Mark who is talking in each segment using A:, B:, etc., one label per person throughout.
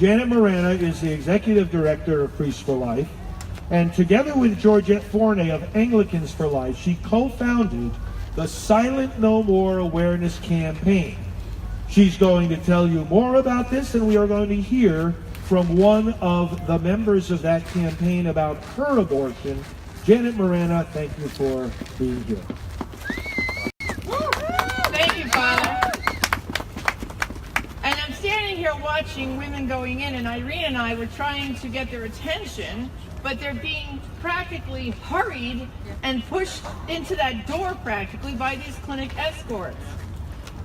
A: Janet Morana is the Executive Director of Priests for Life, and together with Georgette Fournay of Anglicans for Life, she co-founded the Silent No More Awareness Campaign. She's going to tell you more about this, and we are going to hear from one of the members of that campaign about her abortion. Janet Morana, thank you for being here.
B: Thank you, Father. And I'm standing here watching women going in, and Irene and I were trying to get their attention, but they're being practically hurried and pushed into that door practically by these clinic escorts.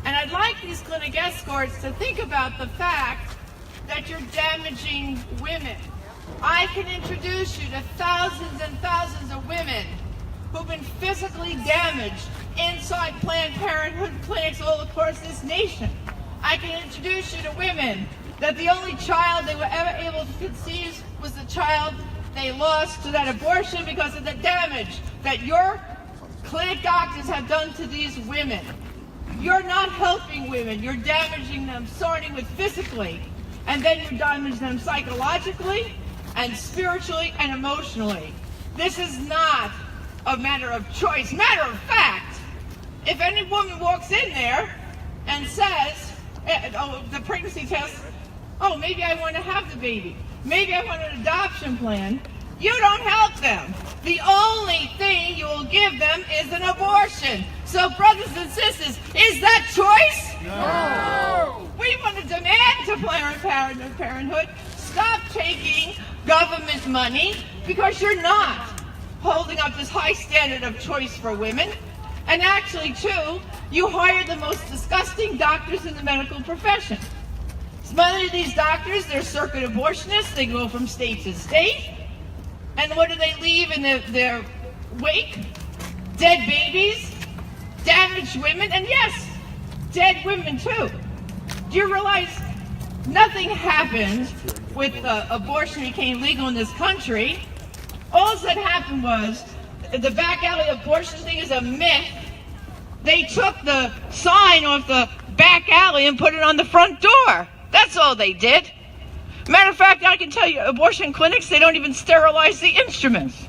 B: And I'd like these clinic escorts to think about the fact that you're damaging women. I can introduce you to thousands and thousands of women who've been physically damaged inside Planned Parenthood clinics all across this nation. I can introduce you to women that the only child they were ever able to conceive was the child they lost to that abortion because of the damage that your clinic doctors have done to these women. You're not helping women, you're damaging them, starting with physically, and then you damage them psychologically and spiritually and emotionally. This is not a matter of choice. Matter of fact, if any woman walks in there and says, the pregnancy test, oh, maybe I want to have the baby, maybe I want an adoption plan, you don't help them. The only thing you will give them is an abortion. So brothers and sisters, is that choice? No. We want to demand to Planned Parenthood, stop taking government money, because you're not holding up this high standard of choice for women. And actually, too, you hire the most disgusting doctors in the medical profession. Some of these doctors, they're circuit abortionists. They go from state to state. And what do they leave in their wake? Dead babies, damaged women, and yes, dead women too. Do you realize nothing happened with abortion became legal in this country? All that happened was the back alley abortion thing is a myth. They took the sign off the back alley and put it on the front door. That's all they did. Matter of fact, I can tell you, abortion clinics, they don't even sterilize the instruments.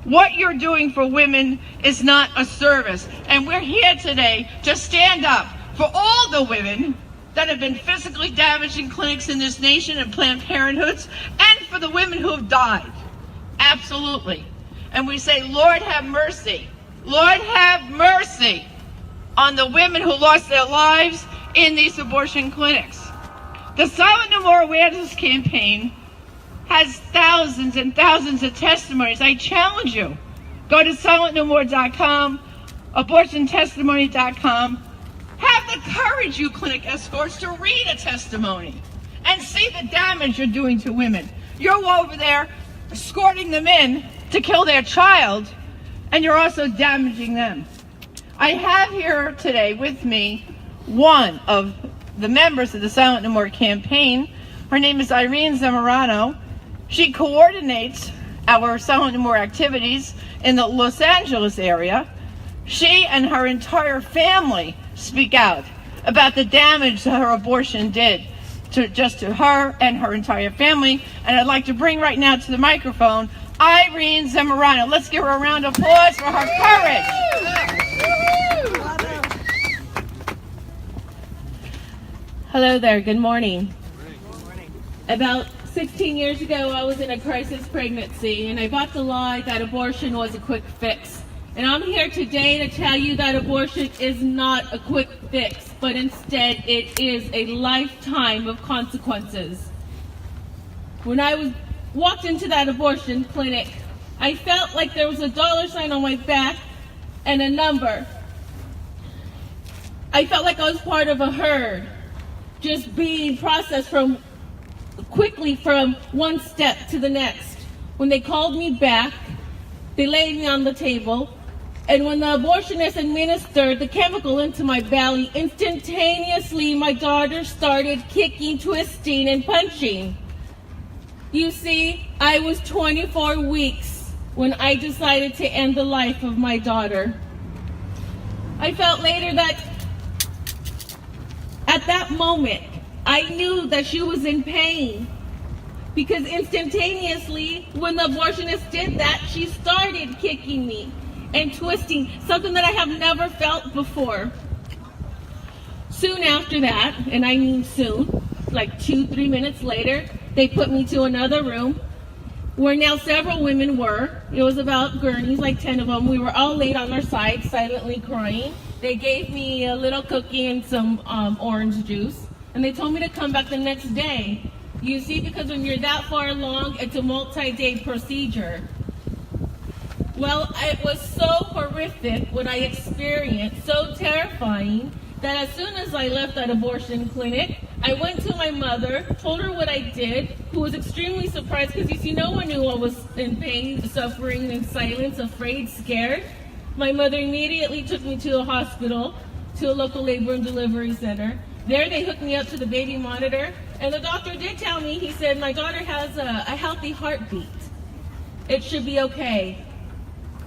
B: What you're doing for women is not a service. And we're here today to stand up for all the women that have been physically damaged in clinics in this nation and Planned Parenthoods, and for the women who have died. Absolutely. And we say, Lord, have mercy. Lord, have mercy on the women who lost their lives in these abortion clinics. The Silent No More Awareness Campaign has thousands and thousands of testimonies. I challenge you. Go to silentnomore.com, abortiontestimony.com. Have the courage, you clinic escorts, to read a testimony and see the damage you're doing to women. You're over there escorting them in to kill their child, and you're also damaging them. I have here today with me one of the members of the Silent No More campaign. Her name is Irene Zamorano. She coordinates our Silent No More activities in the Los Angeles area. She and her entire family speak out about the damage that her abortion did to her and her entire family. And I'd like to bring right now to the microphone Irene Zamorano. Let's give her a round of applause for her courage.
C: Hello there, good morning. About 16 years ago, I was in a crisis pregnancy, and I bought the lie that abortion was a quick fix. And I'm here today to tell you that abortion is not a quick fix, but instead it is a lifetime of consequences. When I walked into that abortion clinic, I felt like there was a dollar sign on my back and a number. I felt like I was part of a herd, just being processed quickly from one step to the next. When they called me back, they laid me on the table, and when the abortionist administered the chemical into my belly, instantaneously my daughter started kicking, twisting, and punching. You see, I was 24 weeks when I decided to end the life of my daughter. I felt later that at that moment, I knew that she was in pain because instantaneously, when the abortionist did that, she started kicking me and twisting, something that I have never felt before. Soon after that, and I mean soon, like 2-3 minutes later, they put me to another room where now several women were. It was about gurneys, like 10 of them. We were all laid on our sides, silently crying. They gave me a little cookie and some orange juice, and they told me to come back the next day. You see, because when you're that far along, it's a multi-day procedure. Well, it was so horrific what I experienced, so terrifying, that as soon as I left that abortion clinic, I went to my mother, told her what I did, who was extremely surprised because you see, no one knew I was in pain, suffering in silence, afraid, scared. My mother immediately took me to a hospital, to a local labor and delivery center. There they hooked me up to the baby monitor, and the doctor did tell me, he said, my daughter has a healthy heartbeat. It should be okay.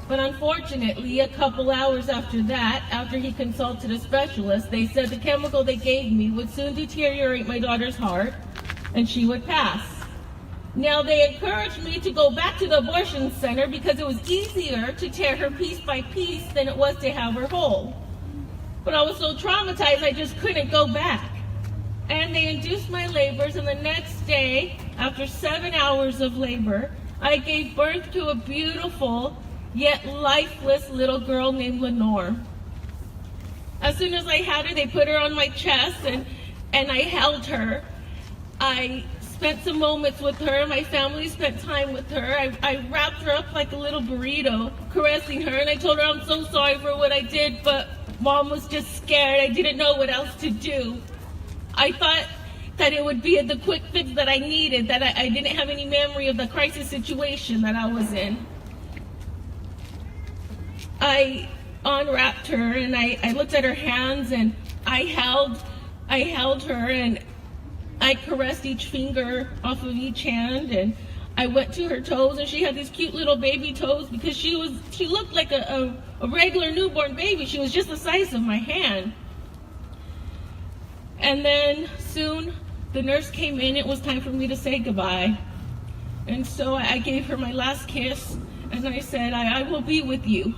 C: But unfortunately, a couple hours after that, after he consulted a specialist, they said the chemical they gave me would soon deteriorate my daughter's heart, and she would pass. Now, they encouraged me to go back to the abortion center because it was easier to tear her piece by piece than it was to have her whole. But I was so traumatized, I just couldn't go back. And they induced my labors, and the next day, after 7 hours of labor, I gave birth to a beautiful, yet lifeless little girl named Lenore. As soon as I had her, they put her on my chest, and I held her. I spent some moments with her. My family spent time with her. I wrapped her up like a little burrito, caressing her, and I told her I'm so sorry for what I did, but Mom was just scared. I didn't know what else to do. I thought that it would be the quick fix that I needed, that I didn't have any memory of the crisis situation that I was in. I unwrapped her and I looked at her hands, and I held her, and I caressed each finger off of each hand, and I went to her toes, and she had these cute little baby toes because she looked like a regular newborn baby. She was just the size of my hand. And then soon the nurse came in. It was time for me to say goodbye. And so I gave her my last kiss, and I said, I will be with you.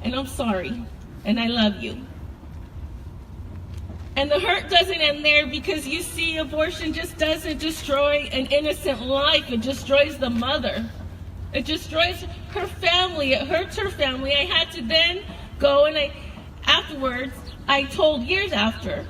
C: And I'm sorry, and I love you. And the hurt doesn't end there, because you see, abortion just doesn't destroy an innocent life. It destroys the mother. It destroys her family. It hurts her family. I had to then go, and years after,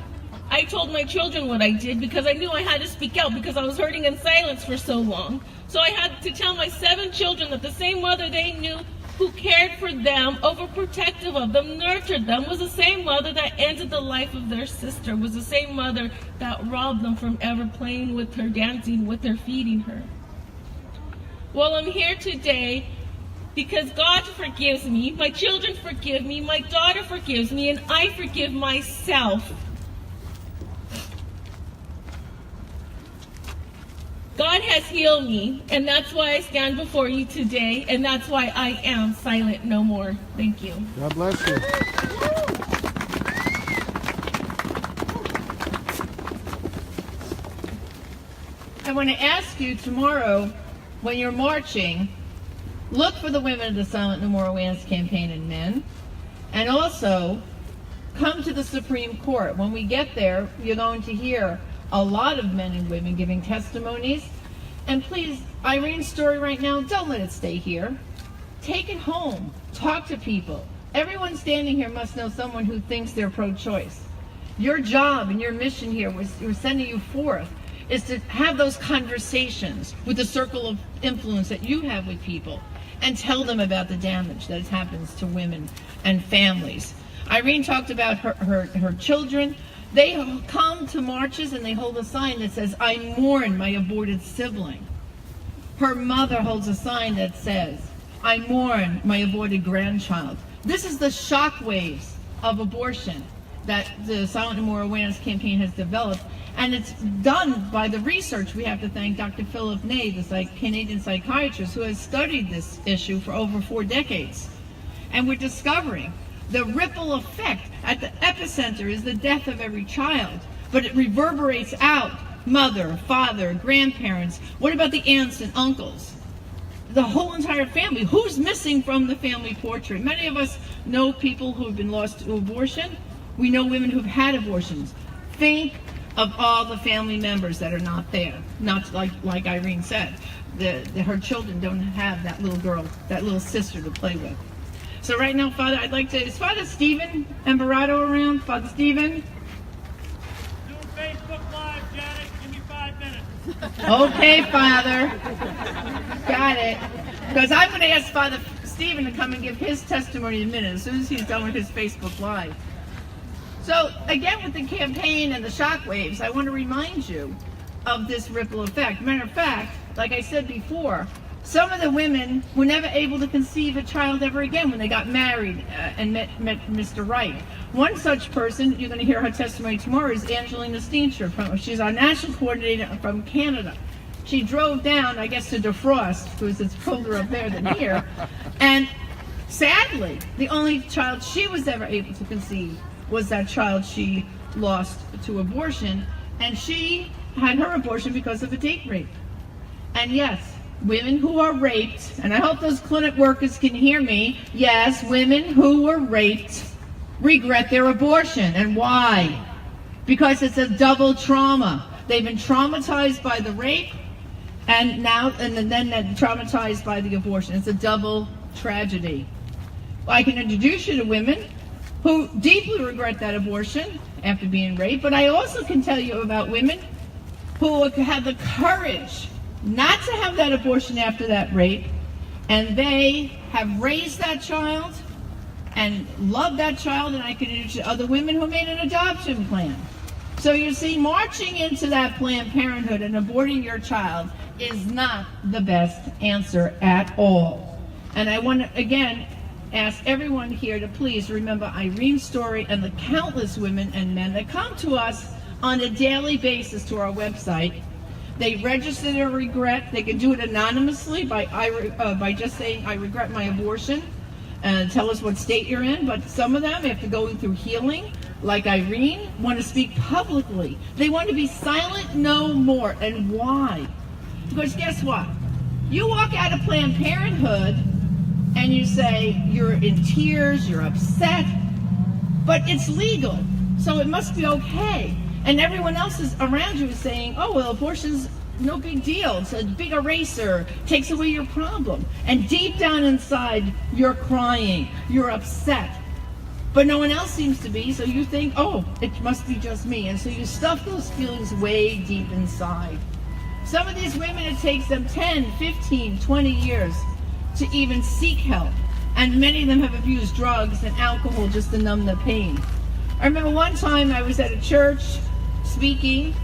C: I told my children what I did, because I knew I had to speak out, because I was hurting in silence for so long. So I had to tell my 7 children that the same mother they knew, who cared for them, overprotective of them, nurtured them, was the same mother that ended the life of their sister, was the same mother that robbed them from ever playing with her, dancing with her, feeding her. Well, I'm here today because God forgives me, my children forgive me, my daughter forgives me, and I forgive myself. God has healed me, and that's why I stand before you today, and that's why I am silent no more. Thank you.
D: God bless you.
B: I want to ask you tomorrow, when you're marching, look for the women of the Silent No More Awareness Campaign and men, and also come to the Supreme Court. When we get there, you're going to hear a lot of men and women giving testimonies. And please, Irene's story right now, don't let it stay here. Take it home. Talk to people. Everyone standing here must know someone who thinks they're pro-choice. Your job and your mission here we're sending you forth is to have those conversations with the circle of influence that you have with people, and tell them about the damage that happens to women and families. Irene talked about her children. They come to marches and they hold a sign that says, I mourn my aborted sibling. Her mother holds a sign that says, I mourn my aborted grandchild. This is the shockwaves of abortion that the Silent No More Awareness Campaign has developed. And it's done by the research. We have to thank Dr. Philip Ney, the Canadian psychiatrist, who has studied this issue for over 4 decades. And we're discovering the ripple effect. At the epicenter is the death of every child, but it reverberates out. Mother, father, grandparents. What about the aunts and uncles? The whole entire family. Who's missing from the family portrait? Many of us know people who have been lost to abortion. We know women who've had abortions. Think of all the family members that are not there. Not like Irene said. Her children don't have that little girl, that little sister to play with. So right now, Father, is Father Stephen Ambarado around? Father Stephen?
D: Doing Facebook Live, Janet. Give me 5 minutes.
B: Okay, Father. Got it. Because I'm going to ask Father Stephen to come and give his testimony in a minute, as soon as he's done with his Facebook Live. So, again, with the campaign and the shockwaves, I want to remind you of this ripple effect. Matter of fact, like I said before, some of the women were never able to conceive a child ever again when they got married and met Mr. Right. One such person, you're going to hear her testimony tomorrow, is Angelina Steencher. She's our national coordinator from Canada. She drove down, I guess, to defrost, because it's colder up there than here, and sadly, the only child she was ever able to conceive was that child she lost to abortion, and she had her abortion because of a date rape. And yes, women who are raped, and I hope those clinic workers can hear me, yes, women who were raped regret their abortion. And why? Because it's a double trauma. They've been traumatized by the rape, and then traumatized by the abortion. It's a double tragedy. Well, I can introduce you to women who deeply regret that abortion after being raped, but I also can tell you about women who had the courage not to have that abortion after that rape, and they have raised that child and loved that child, and I can introduce you to other women who made an adoption plan. So you see, marching into that Planned Parenthood and aborting your child is not the best answer at all. And I want to, again, ask everyone here to please remember Irene's story and the countless women and men that come to us on a daily basis to our website. They register their regret. They can do it anonymously by just saying, I regret my abortion, and tell us what state you're in. But some of them, after going through healing, like Irene, want to speak publicly. They want to be silent no more. And why? Because guess what? You walk out of Planned Parenthood and you say you're in tears, you're upset, but it's legal, so it must be okay. And everyone else around you is saying, oh, well, abortion's no big deal. It's a big eraser, takes away your problem. And deep down inside, you're crying, you're upset. But no one else seems to be, so you think, oh, it must be just me. And so you stuff those feelings way deep inside. Some of these women, it takes them 10, 15, 20 years to even seek help. And many of them have abused drugs and alcohol just to numb the pain. I remember one time I was at a church speaking,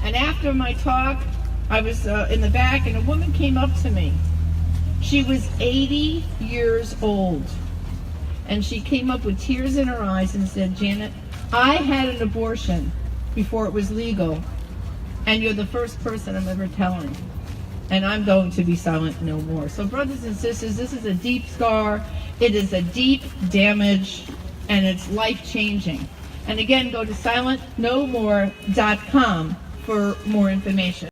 B: and after my talk, I was in the back, and a woman came up to me. She was 80 years old, and she came up with tears in her eyes and said, Janet, I had an abortion before it was legal, and you're the first person I'm ever telling. And I'm going to be silent no more. So brothers and sisters, this is a deep scar. It is a deep damage, and it's life-changing. And again, go to silentnomore.com for more information.